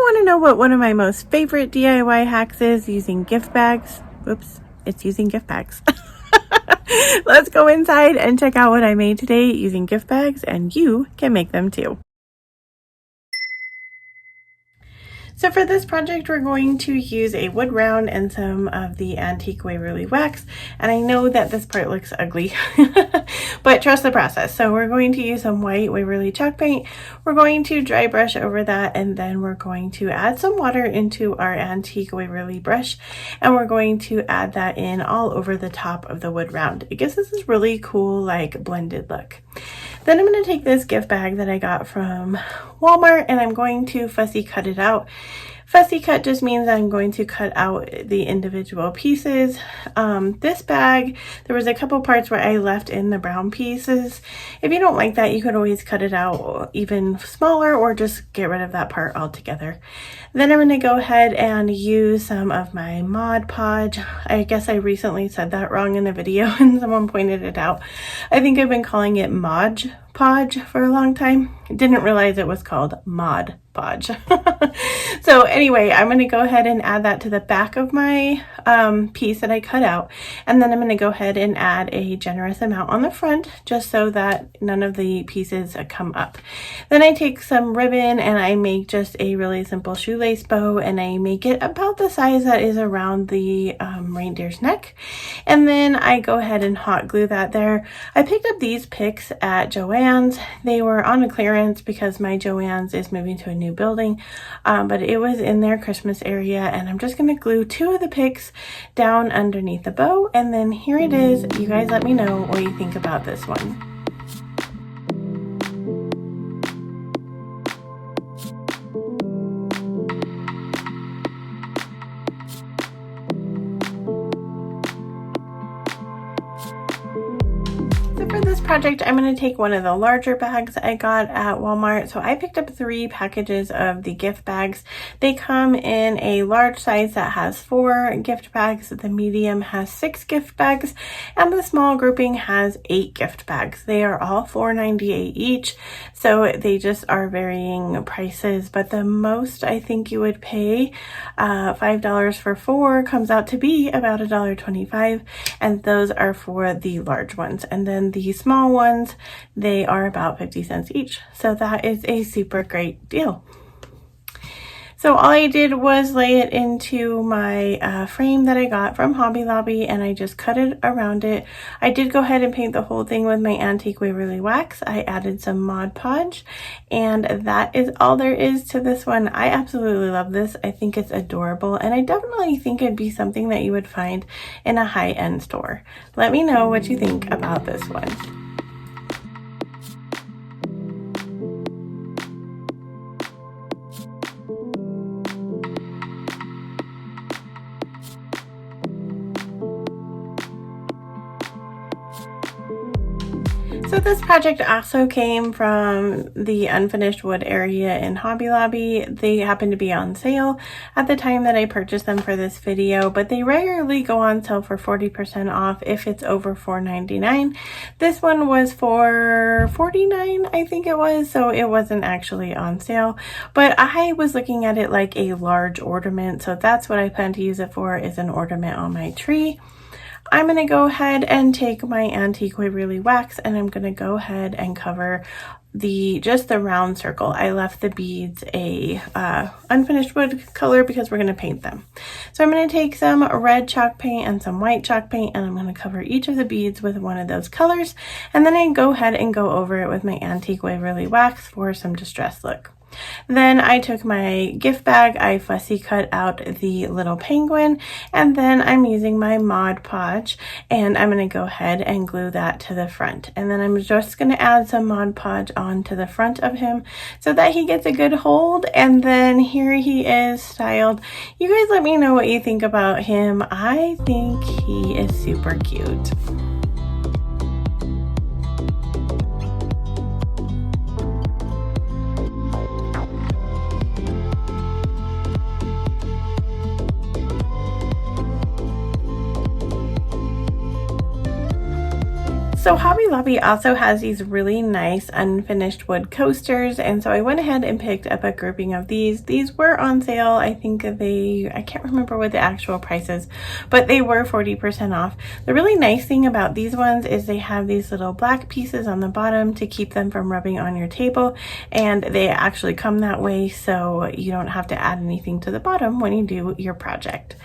want to know what one of my most favorite DIY hacks is using gift bags? Oops, it's using gift bags. Let's go inside and check out what I made today using gift bags, and you can make them too. So for this project, we're going to use a wood round and some of the antique Waverly Wax. And I know that this part looks ugly, but trust the process. So we're going to use some white Waverly chalk paint. We're going to dry brush over that, and then we're going to add some water into our antique Waverly brush. And we're going to add that in all over the top of the wood round. It gives us this really cool, like, blended look. Then I'm going to take this gift bag that I got from Walmart, and I'm going to fussy cut it out. Fussy cut just means I'm going to cut out the individual pieces. This bag, there was a couple parts where I left in the brown pieces. If you don't like that, you could always cut it out even smaller or just get rid of that part altogether. Then I'm going to go ahead and use some of my Mod Podge. I guess I recently said that wrong in a video and someone pointed it out. I think I've been calling it Mod Podge for a long time. Didn't realize it was called Mod Podge. So anyway, I'm going to go ahead and add that to the back of my piece that I cut out, and then I'm going to go ahead and add a generous amount on the front just so that none of the pieces come up. Then I take some ribbon and I make just a really simple shoelace bow, and I make it about the size that is around the reindeer's neck, and then I go ahead and hot glue that there. I picked up these picks at Joann's. They were on a clearance because my Joann's is moving to a new building, but it was in their Christmas area, and I'm just going to glue 2 of the picks down underneath the bow, and then here it is. You guys let me know what you think about this one. For this project, I'm going to take one of the larger bags I got at Walmart. So I picked up 3 packages of the gift bags. They come in a large size that has 4 gift bags, the medium has 6 gift bags, and the small grouping has 8 gift bags. They are all $4.98 each, so they just are varying prices, but the most I think you would pay, $5 for 4, comes out to be about $1.25, and those are for the large ones. And then the small ones, they are about 50 cents each. So that is a super great deal. So all I did was lay it into my frame that I got from Hobby Lobby, and I just cut it around it. I did go ahead and paint the whole thing with my antique Waverly Wax. I added some Mod Podge, and that is all there is to this one. I absolutely love this. I think it's adorable, and I definitely think it'd be something that you would find in a high-end store. Let me know what you think about this one. So this project also came from the unfinished wood area in Hobby Lobby. They happened to be on sale at the time that I purchased them for this video, but they regularly go on sale for 40% off if it's over $4.99. This one was for $49, I think it was, so it wasn't actually on sale, but I was looking at it like a large ornament, so that's what I plan to use it for, is an ornament on my tree. I'm going to go ahead and take my antique Waverly Wax, and I'm going to go ahead and cover just the round circle. I left the beads a unfinished wood color because we're going to paint them. So I'm going to take some red chalk paint and some white chalk paint, and I'm going to cover each of the beads with one of those colors, and then I go ahead and go over it with my antique Waverly Wax for some distressed look. Then I took my gift bag, I fussy cut out the little penguin, and then I'm using my Mod Podge, and I'm going to go ahead and glue that to the front. And then I'm just going to add some Mod Podge onto the front of him so that he gets a good hold, and then here he is styled. You guys let me know what you think about him. I think he is super cute. So Hobby Lobby also has these really nice unfinished wood coasters, and so I went ahead and picked up a grouping of these. These were on sale. I think I can't remember what the actual price is, but they were 40% off. The really nice thing about these ones is they have these little black pieces on the bottom to keep them from rubbing on your table, and they actually come that way so you don't have to add anything to the bottom when you do your project.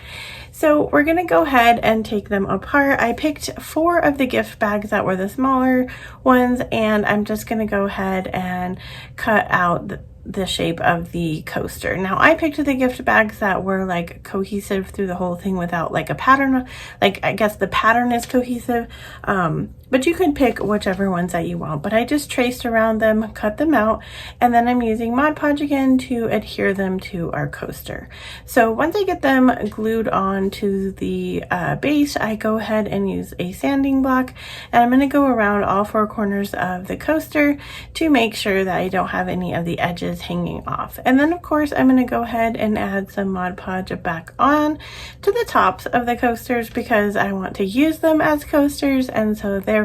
So we're going to go ahead and take them apart. I picked 4 of the gift bags that were the smaller ones, and I'm just going to go ahead and cut out the shape of the coaster. Now I picked the gift bags that were like cohesive through the whole thing without like a pattern. Like I guess the pattern is cohesive, but you can pick whichever ones that you want. But I just traced around them, cut them out, and then I'm using Mod Podge again to adhere them to our coaster. So once I get them glued on to the base, I go ahead and use a sanding block, and I'm going to go around all 4 corners of the coaster to make sure that I don't have any of the edges hanging off. And then of course I'm going to go ahead and add some Mod Podge back on to the tops of the coasters because I want to use them as coasters, and so therefore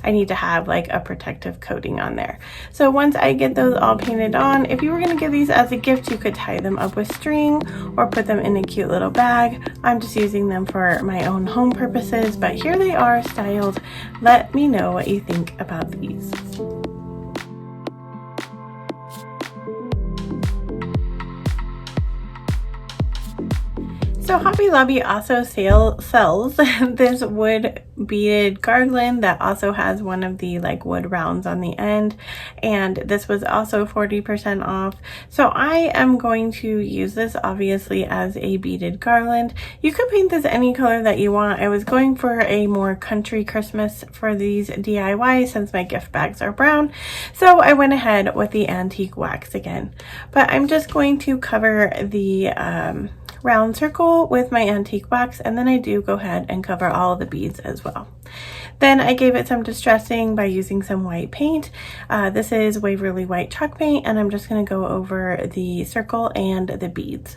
I need to have like a protective coating on there. So once I get those all painted on, if you were going to give these as a gift, you could tie them up with string or put them in a cute little bag. I'm just using them for my own home purposes, but here they are styled. Let me know what you think about these. So Hobby Lobby also sells this wood beaded garland that also has one of the like wood rounds on the end, and this was also 40% off. So I am going to use this obviously as a beaded garland. You could paint this any color that you want. I was going for a more country Christmas for these DIY since my gift bags are brown, so I went ahead with the antique wax again. But I'm just going to cover the round circle with my antique wax, and then I do go ahead and cover all of the beads as well. Then I gave it some distressing by using some white paint. This is Waverly white chalk paint, and I'm just going to go over the circle and the beads.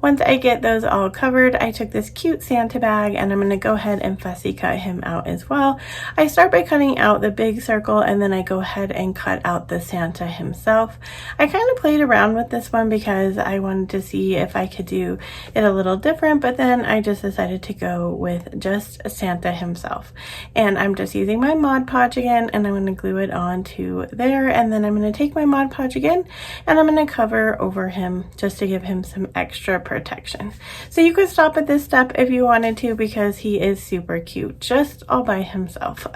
Once I get those all covered, I took this cute Santa bag and I'm going to go ahead and fussy cut him out as well. I start by cutting out the big circle, and then I go ahead and cut out the Santa himself. I kind of played around with this one because I wanted to see if I could do it a little different, but then I just decided to go with just Santa himself. And I'm just using my Mod Podge again, and I'm going to glue it onto there, and then I'm going to take my Mod Podge again and I'm going to cover over him just to give him some extra protection. So you could stop at this step if you wanted to because he is super cute just all by himself.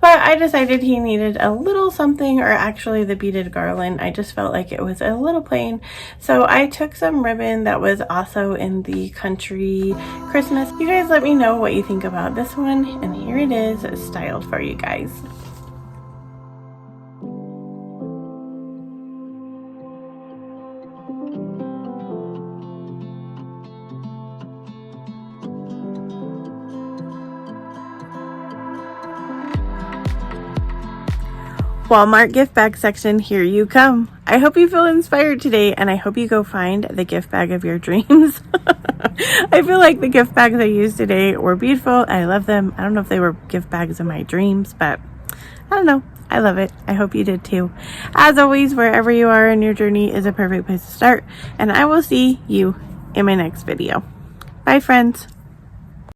But I decided he needed a little something, or actually the beaded garland, I just felt like it was a little plain. So I took some ribbon that was also in the country Christmas. You guys let me know what you think about this one, and here it is styled for you guys. Walmart gift bag section, here you come. I hope you feel inspired today, and I hope you go find the gift bag of your dreams. I feel like the gift bags I used today were beautiful. I love them. I don't know if they were gift bags of my dreams, but I don't know. I love it. I hope you did too. As always, wherever you are in your journey is a perfect place to start, and I will see you in my next video. Bye, friends.